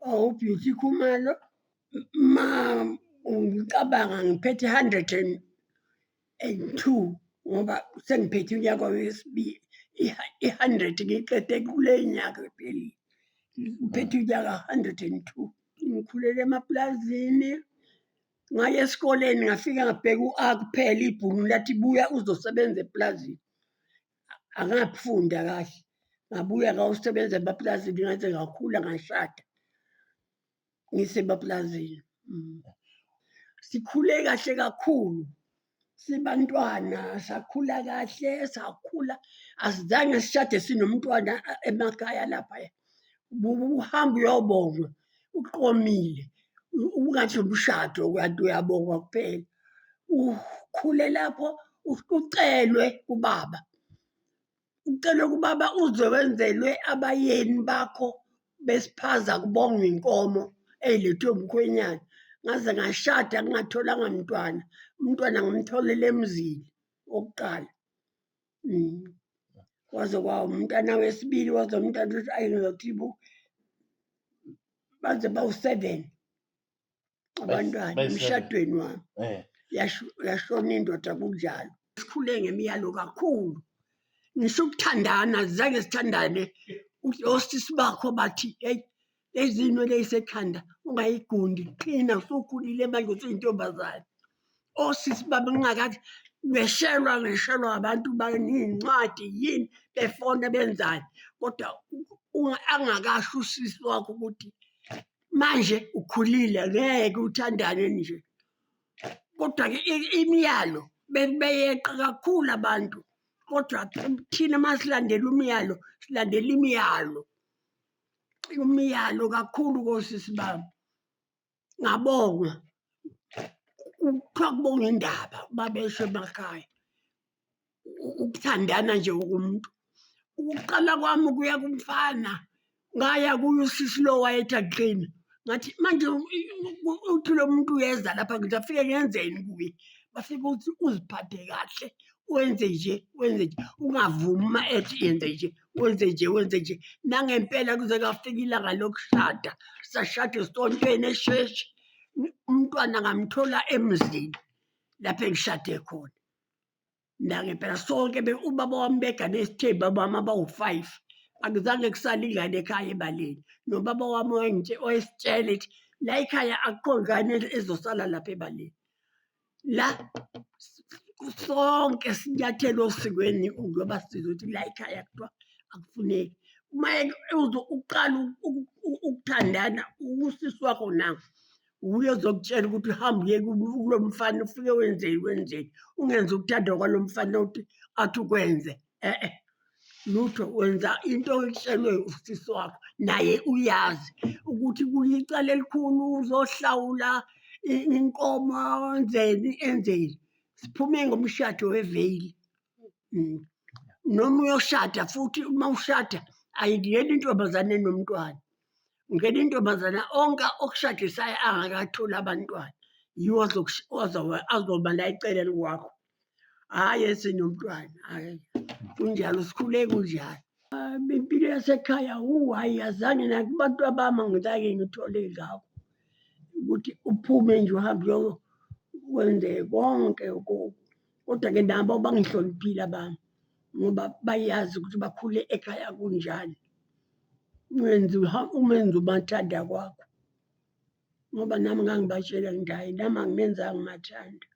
Beauty Khumalo, ma ngicabanga ngiphethe 102 ngoba sengiphethe unyaka wesibili. I-100 ngiyiqede kule nyaka ephelile. Ngiphethe unyaka 102. Ngikhulele emapulazini, ngaya esikoleni ngafika ngabheka u-A kuphela, ibhunu lathi buya uzosebenza epulazini. Angakufunda kahle, ngabuya ngawusebenza emapulazini ngaze ngakhula ngashada ngisemapulazini. Sikhule kahle kakhulu, sibantwana sakhula kahle, sakhula. Asizange sishade sinomntwana emakhaya laphaya. Ubuhamba uyobonga uqomile, ungathi umshado kanti uyabonga kuphela. Ukhule lapho ucelwe kubaba. Ucelwe kubaba uze wenzelwe abayeni bakho besiphaza kubongwa inkomo ey'lethwe umkhwenyana. Ngaze ngashada ngingatholanga mntwana. Umntwana ngimtholele emzini wokuqala. Kwaze kwaba umntwana wesibili, waze umntwana ngizothi baze bawu-7 abantwana emshadweni wami. Yashona indoda kunjalo. Sikhule ngemiyalo kakhulu. Ngisho ukuthandana zange sithandane. Osisi bakho bathi, heyi lezi zinwele ey'sekhanda ungayigundi, qina usukhulile manje usuyintombazane. Osisi bami ngingakathi ngeshelwa abantu baney'ncwadi yini befona benzani. Kodwa angakasho usisi wakho ukuthi manje ukhulile ngeke uthandane nje. Kodwa-ke imiyalo beyeqa kakhulu abantu. Kodwa thina masilandela umyalo, silandela imiyalo. Imiyalo kakhulu kosisi bami. Ngabonga. Kuthiwa kubonga indaba babesho emakhaya. Ukuthandana nje komuntu. Ukuqala kwami ukuya kumfana, ngaya kuye usisi lo wayethi aqina. Ngathi manje uthi lo muntu uyeza lapha ngizofike ngenzeni kuye. Bafike uthi uziphathe kahle, wenze nje, wenze nje. Ungavumi uma ethi yenze nje, wenze nje, wenze nje. Nangempela kuze kwafika ilanga lokushada, sashada esontweni esheshi. Umntwana ngamthola emzini lapho engishade khona. Nangempela sonke ubaba wami begane isithembu abami abawu-5. Akuzange kusale ingane ekhaya ebaleni. Nobaba wami wayesitshela ethi la ekhaya akukho ngane ezosala lapha ebaleni. La sonke sinyathelo osikweni ngoba sizothi la ekhaya kuthiwa akufuneki. Uma uqala ukuthandana, usisi wakho nawe uye ozokutshela ukuthi uhambe uye kulo mfana ufike wenzeni. Ungenzi ukuthanda kwalo mfana athi ukwenze. Lutho wenza into oyitshelwe usisi wakho, naye uyazi ukuthi kuyicala elikhulu uzohlawula inkomo enzeni. Siphume ngomshado weveyili. Noma uyoshada futhi uma ushada ayingeni intombazane nomntwana. Ngena intombazana onke okushadisayo angakatholi abantwana. Yiwo azoba la eceleni kwakho. Hhayi esenomntwana, hhayi. Kunjalo sikhule kunjalo. Impilo yasekhaya hhayi azange nakubantu bami angizange ngithole ngakho. Ukuthi uphume nje uhambe wenze konke. Kodwa-ke nabo bangihloniphile abami ngoba bayazi ukuthi bakhule ekhaya kunjani. Umenze umathanda kwakho. Ngoba nami ngangibatshela ngithi hhayi nami anginenzanga umathanda.